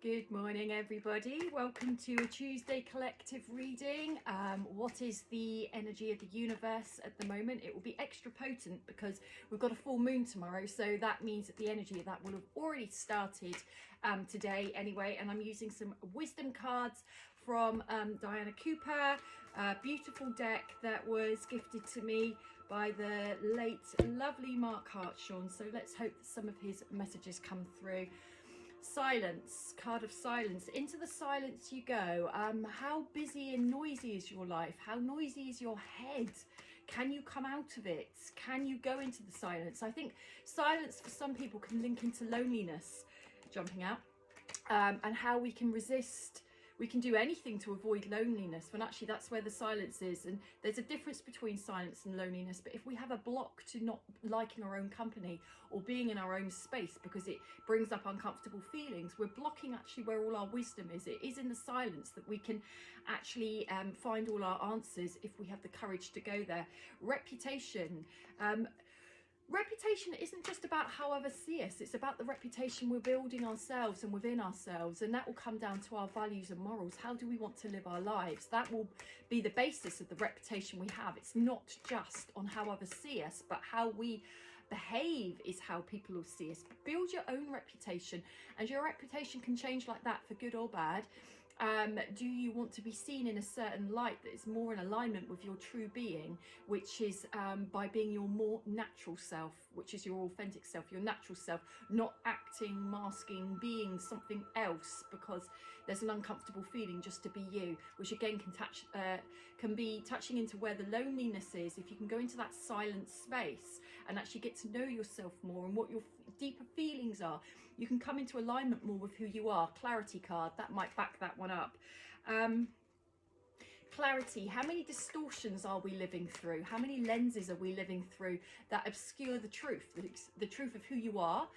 Good morning, everybody. Welcome to a Tuesday collective reading. What is the energy of the universe at the moment? It will be extra potent because we've got a full moon tomorrow, so that means that the energy of that will have already started today anyway. And I'm using some wisdom cards from Diana Cooper, a beautiful deck that was gifted to me by the late lovely Mark Hartshorn. So let's hope that some of his messages come through. Silence, card of silence. Into the silence you go. How busy and noisy is your life? How noisy is your head? Can you come out of it? Can you go into the silence? I think silence for some people can link into loneliness, jumping out, and how we can resist. We can do anything to avoid loneliness, when actually that's where the silence is. And there's a difference between silence and loneliness. But if we have a block to not liking our own company or being in our own space because it brings up uncomfortable feelings, we're blocking actually where all our wisdom is. It is in the silence that we can actually find all our answers if we have the courage to go there. Reputation. Reputation isn't just about how others see us, it's about the reputation we're building ourselves and within ourselves, and that will come down to our values and morals. How do we want to live our lives? That will be the basis of the reputation we have. It's not just on how others see us, but how we behave is how people will see us. Build your own reputation, and your reputation can change like that for good or bad. Do you want to be seen in a certain light that is more in alignment with your true being, which is by being your more natural self, which is your authentic self, your natural self, not acting, masking, being something else because there's an uncomfortable feeling just to be you, which again can be touching into where the loneliness is. If you can go into that silent space and actually get to know yourself more and what your deeper feelings are, you can come into alignment more with who you are. Clarity card, that might back that one up. Clarity, how many distortions are we living through? How many lenses are we living through that obscure the truth of who you are,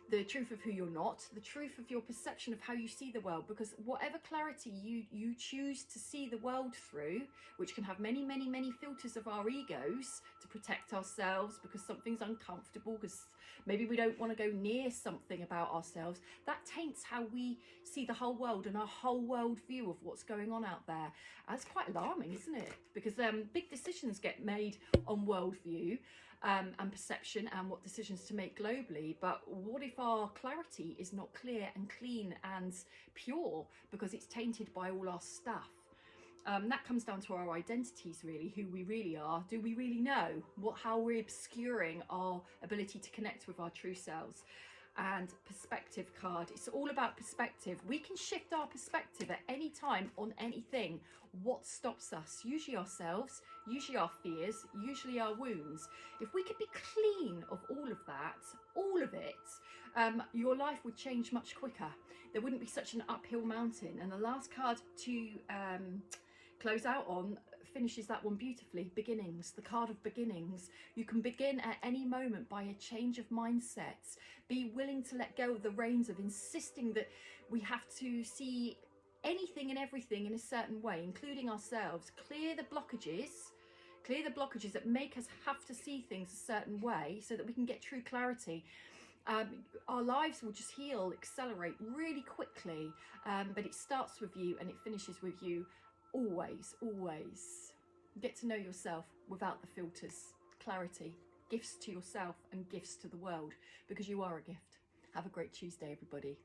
the truth of who you're not, the truth of your perception of how you see the world? Because whatever clarity you choose to see the world through, which can have many filters of our egos to protect ourselves because something's uncomfortable, because maybe we don't want to go near something about ourselves, that taints how we see the whole world and our whole world view of what's going on out there. That's quite alarming, isn't it? Because big decisions get made on worldview and perception and what decisions to make globally. But what if our clarity is not clear and clean and pure because it's tainted by all our stuff? That comes down to our identities, really, who we really are. Do we really know how we're obscuring our ability to connect with our true selves? And perspective card, it's all about perspective. We can shift our perspective at any time on anything. What stops us? Usually ourselves, usually our fears, usually our wounds. If we could be clean of all of that, all of it, your life would change much quicker. There wouldn't be such an uphill mountain. And the last card to close out on finishes that one beautifully. Beginnings, the card of beginnings. You can begin at any moment by a change of mindsets. Be willing to let go of the reins of insisting that we have to see anything and everything in a certain way, including ourselves. Clear the blockages that make us have to see things a certain way so that we can get true clarity. Our lives will just heal, accelerate really quickly, but it starts with you and it finishes with you. Always get to know yourself without the filters. Clarity, gifts to yourself and gifts to the world, because you are a gift. Have a great Tuesday, everybody.